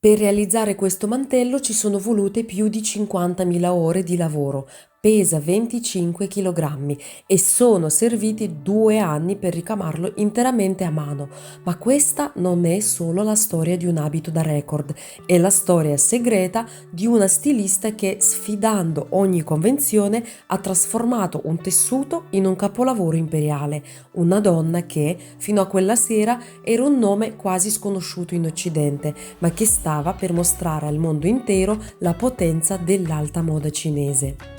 Per realizzare questo mantello ci sono volute più di 50.000 ore di lavoro, pesa 25 kg e sono serviti 2 anni per ricamarlo interamente a mano. Ma questa non è solo la storia di un abito da record, è la storia segreta di una stilista che, sfidando ogni convenzione, ha trasformato un tessuto in un capolavoro imperiale, una donna che, fino a quella sera, era un nome quasi sconosciuto in Occidente, ma che stava per mostrare al mondo intero la potenza dell'alta moda cinese.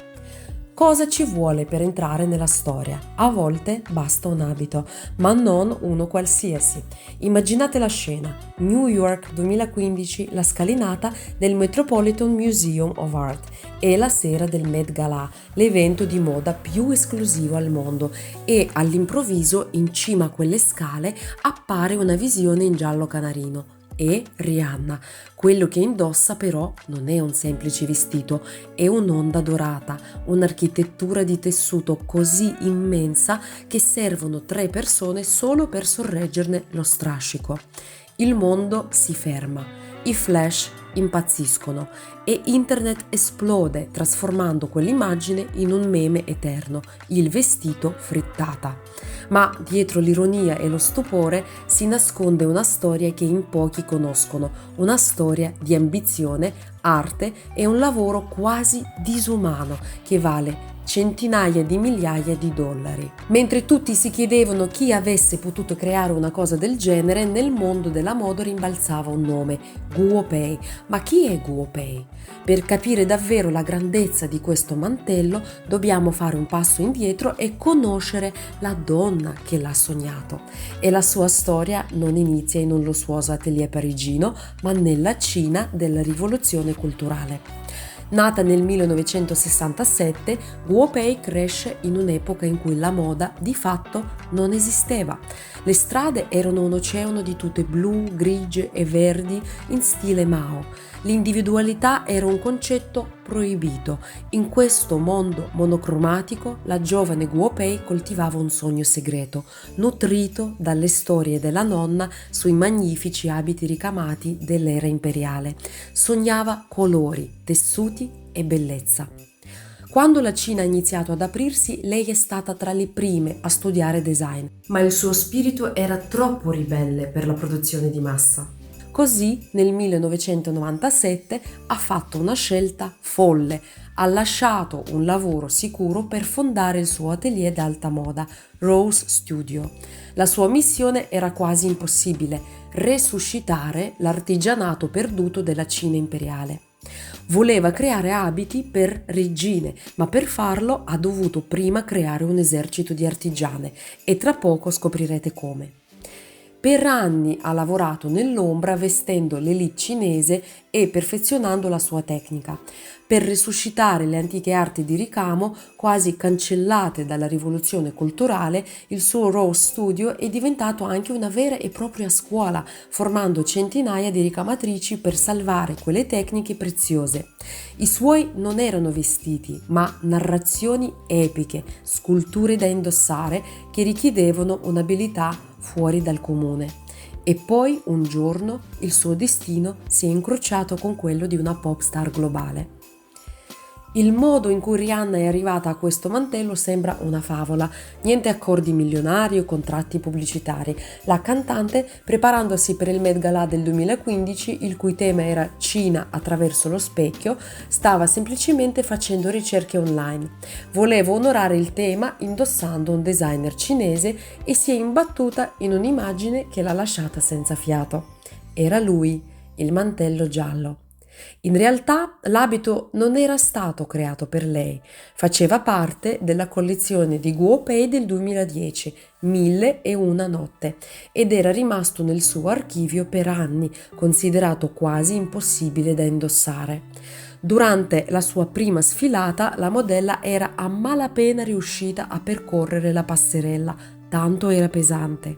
Cosa ci vuole per entrare nella storia? A volte basta un abito, ma non uno qualsiasi. Immaginate la scena: New York 2015, la scalinata del Metropolitan Museum of Art e la sera del Met Gala, l'evento di moda più esclusivo al mondo, e all'improvviso in cima a quelle scale appare una visione in giallo canarino. E Rihanna. Quello che indossa però non è un semplice vestito, è un'onda dorata, un'architettura di tessuto così immensa che servono 3 persone solo per sorreggerne lo strascico. Il mondo si ferma, i flash impazziscono e internet esplode trasformando quell'immagine in un meme eterno, il vestito frittata. Ma dietro l'ironia e lo stupore si nasconde una storia che in pochi conoscono, una storia di ambizione, arte e un lavoro quasi disumano che vale centinaia di migliaia di dollari. Mentre tutti si chiedevano chi avesse potuto creare una cosa del genere, nel mondo della moda rimbalzava un nome: Guo Pei. Ma chi è Guo Pei? Per capire davvero la grandezza di questo mantello dobbiamo fare un passo indietro e conoscere la donna che l'ha sognato. E la sua storia non inizia in un lussuoso atelier parigino, ma nella Cina della rivoluzione culturale. Nata nel 1967, Guo Pei cresce in un'epoca in cui la moda di fatto non esisteva. Le strade erano un oceano di tute blu, grigie e verdi in stile Mao. L'individualità era un concetto proibito. In questo mondo monocromatico, la giovane Guo Pei coltivava un sogno segreto, nutrito dalle storie della nonna sui magnifici abiti ricamati dell'era imperiale. Sognava colori, tessuti e bellezza. Quando la Cina ha iniziato ad aprirsi, lei è stata tra le prime a studiare design, ma il suo spirito era troppo ribelle per la produzione di massa. Così nel 1997 ha fatto una scelta folle, ha lasciato un lavoro sicuro per fondare il suo atelier d'alta moda, Rose Studio. La sua missione era quasi impossibile: resuscitare l'artigianato perduto della Cina imperiale. Voleva creare abiti per regine, ma per farlo ha dovuto prima creare un esercito di artigiane e tra poco scoprirete come. Per anni ha lavorato nell'ombra vestendo l'élite cinese e perfezionando la sua tecnica. Per resuscitare le antiche arti di ricamo, quasi cancellate dalla rivoluzione culturale, il suo Rose Studio è diventato anche una vera e propria scuola, formando centinaia di ricamatrici per salvare quelle tecniche preziose. I suoi non erano vestiti, ma narrazioni epiche, sculture da indossare che richiedevano un'abilità fuori dal comune. E poi un giorno il suo destino si è incrociato con quello di una pop star globale. Il modo in cui Rihanna è arrivata a questo mantello sembra una favola, niente accordi milionari o contratti pubblicitari. La cantante, preparandosi per il Met Gala del 2015, il cui tema era Cina attraverso lo specchio, stava semplicemente facendo ricerche online. Voleva onorare il tema indossando un designer cinese e si è imbattuta in un'immagine che l'ha lasciata senza fiato. Era lui, il mantello giallo. In realtà l'abito non era stato creato per lei, faceva parte della collezione di Guo Pei del 2010, 1001 notte, ed era rimasto nel suo archivio per anni, considerato quasi impossibile da indossare. Durante la sua prima sfilata, la modella era a malapena riuscita a percorrere la passerella, tanto era pesante.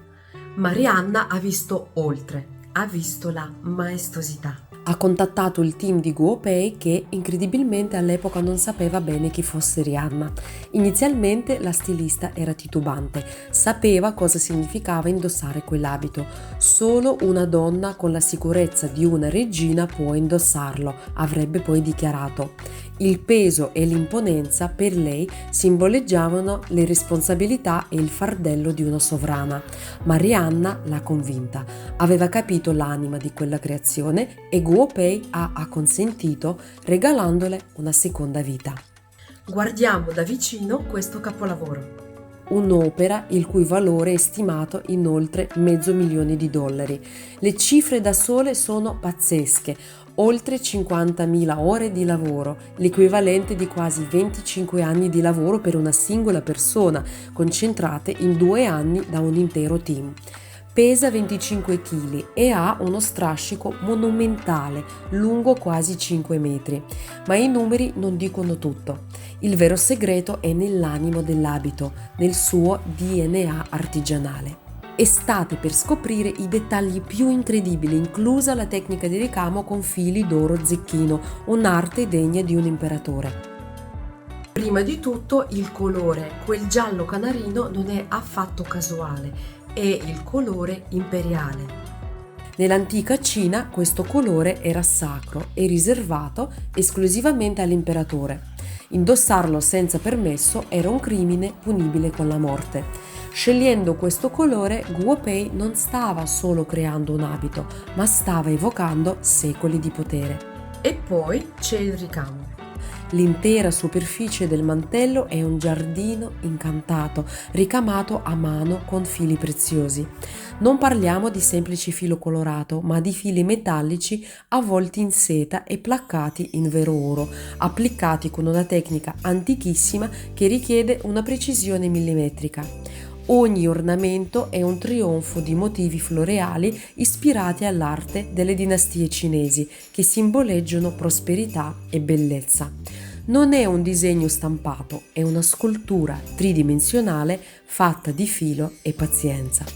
Ma Rihanna ha visto oltre, ha visto la maestosità. Ha contattato il team di Guopei che incredibilmente all'epoca non sapeva bene chi fosse Rihanna. Inizialmente la stilista era titubante, sapeva cosa significava indossare quell'abito. Solo una donna con la sicurezza di una regina può indossarlo, avrebbe poi dichiarato. Il peso e l'imponenza per lei simboleggiavano le responsabilità e il fardello di una sovrana, ma Rihanna l'ha convinta. Aveva capito l'anima di quella creazione e Guopei ha acconsentito regalandole una seconda vita. Guardiamo da vicino questo capolavoro. Un'opera il cui valore è stimato in oltre $500.000. Le cifre da sole sono pazzesche, oltre 50.000 ore di lavoro, l'equivalente di quasi 25 anni di lavoro per una singola persona, concentrate in 2 anni da un intero team. Pesa 25 kg e ha uno strascico monumentale, lungo quasi 5 metri. Ma i numeri non dicono tutto. Il vero segreto è nell'animo dell'abito, nel suo DNA artigianale. E state per scoprire i dettagli più incredibili, inclusa la tecnica di ricamo con fili d'oro zecchino, un'arte degna di un imperatore. Prima di tutto il colore, quel giallo canarino non è affatto casuale, è il colore imperiale. Nell'antica Cina questo colore era sacro e riservato esclusivamente all'imperatore. Indossarlo senza permesso era un crimine punibile con la morte. Scegliendo questo colore, Guopei non stava solo creando un abito, ma stava evocando secoli di potere. E poi c'è il ricamo. L'intera superficie del mantello è un giardino incantato, ricamato a mano con fili preziosi. Non parliamo di semplice filo colorato, ma di fili metallici avvolti in seta e placcati in vero oro, applicati con una tecnica antichissima che richiede una precisione millimetrica. Ogni ornamento è un trionfo di motivi floreali ispirati all'arte delle dinastie cinesi che simboleggiano prosperità e bellezza. Non è un disegno stampato, è una scultura tridimensionale fatta di filo e pazienza.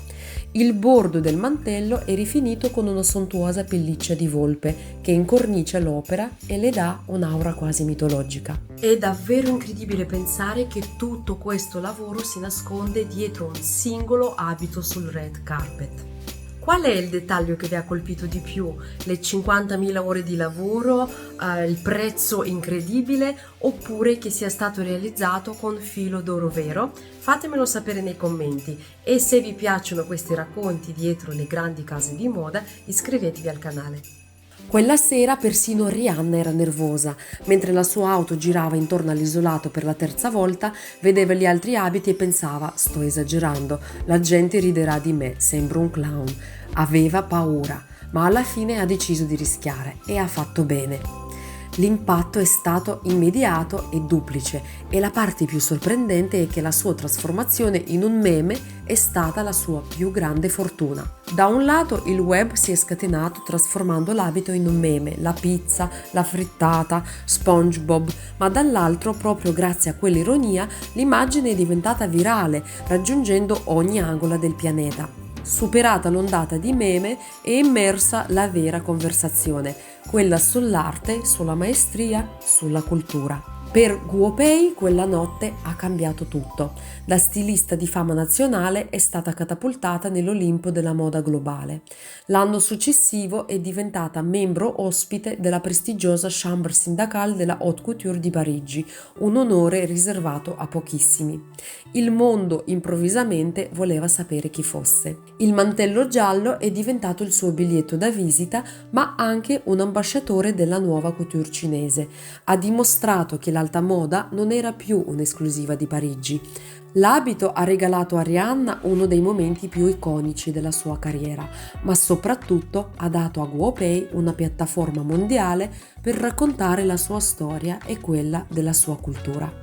Il bordo del mantello è rifinito con una sontuosa pelliccia di volpe che incornicia l'opera e le dà un'aura quasi mitologica. È davvero incredibile pensare che tutto questo lavoro si nasconde dietro un singolo abito sul red carpet. Qual è il dettaglio che vi ha colpito di più? Le 50.000 ore di lavoro, il prezzo incredibile oppure che sia stato realizzato con filo d'oro vero? Fatemelo sapere nei commenti e se vi piacciono questi racconti dietro le grandi case di moda iscrivetevi al canale. Quella sera persino Rihanna era nervosa. Mentre la sua auto girava intorno all'isolato per la 3ª volta, vedeva gli altri abiti e pensava: sto esagerando, la gente riderà di me, sembro un clown. Aveva paura, ma alla fine ha deciso di rischiare e ha fatto bene. L'impatto è stato immediato e duplice e la parte più sorprendente è che la sua trasformazione in un meme è stata la sua più grande fortuna. Da un lato il web si è scatenato trasformando l'abito in un meme, la pizza, la frittata, SpongeBob, ma dall'altro, proprio grazie a quell'ironia, l'immagine è diventata virale, raggiungendo ogni angolo del pianeta. Superata l'ondata di meme è immersa la vera conversazione, quella sull'arte, sulla maestria, sulla cultura. Per Guopei quella notte ha cambiato tutto. Da stilista di fama nazionale è stata catapultata nell'Olimpo della moda globale. L'anno successivo è diventata membro ospite della prestigiosa Chambre syndicale della Haute Couture di Parigi, un onore riservato a pochissimi. Il mondo improvvisamente voleva sapere chi fosse. Il mantello giallo è diventato il suo biglietto da visita, ma anche un ambasciatore della nuova couture cinese. Ha dimostrato che l'alta moda non era più un'esclusiva di Parigi. L'abito ha regalato a Rihanna uno dei momenti più iconici della sua carriera, ma soprattutto ha dato a Guopei una piattaforma mondiale per raccontare la sua storia e quella della sua cultura.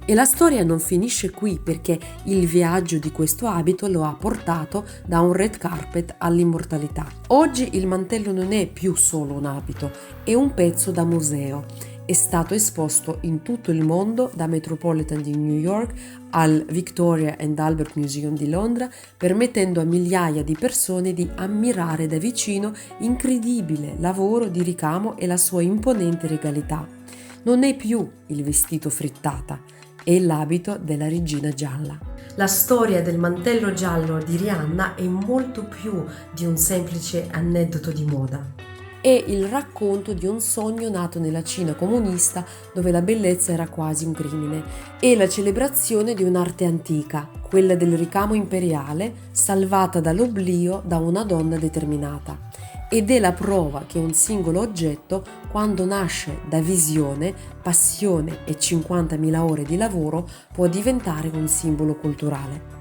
E la storia non finisce qui, perché il viaggio di questo abito lo ha portato da un red carpet all'immortalità. Oggi il mantello non è più solo un abito, è un pezzo da museo. È stato esposto in tutto il mondo, da Metropolitan di New York al Victoria and Albert Museum di Londra, permettendo a migliaia di persone di ammirare da vicino l'incredibile lavoro di ricamo e la sua imponente regalità. Non è più il vestito frittata, è l'abito della regina gialla. La storia del mantello giallo di Rihanna è molto più di un semplice aneddoto di moda. È il racconto di un sogno nato nella Cina comunista, dove la bellezza era quasi un crimine, e la celebrazione di un'arte antica, quella del ricamo imperiale, salvata dall'oblio da una donna determinata. Ed è la prova che un singolo oggetto, quando nasce da visione, passione e 50.000 ore di lavoro, può diventare un simbolo culturale.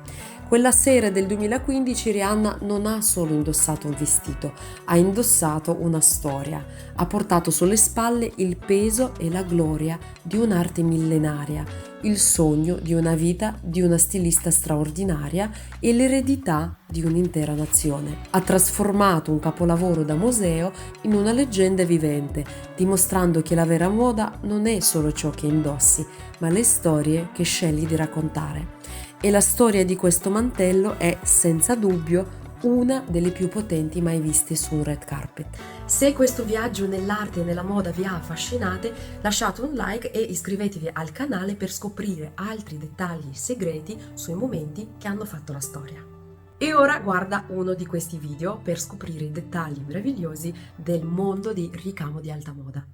Quella sera del 2015 Rihanna non ha solo indossato un vestito, ha indossato una storia, ha portato sulle spalle il peso e la gloria di un'arte millenaria, il sogno di una vita di una stilista straordinaria e l'eredità di un'intera nazione. Ha trasformato un capolavoro da museo in una leggenda vivente, dimostrando che la vera moda non è solo ciò che indossi, ma le storie che scegli di raccontare. E la storia di questo mantello è, senza dubbio, una delle più potenti mai viste su un red carpet. Se questo viaggio nell'arte e nella moda vi ha affascinate, lasciate un like e iscrivetevi al canale per scoprire altri dettagli segreti sui momenti che hanno fatto la storia. E ora guarda uno di questi video per scoprire i dettagli meravigliosi del mondo di ricamo di alta moda.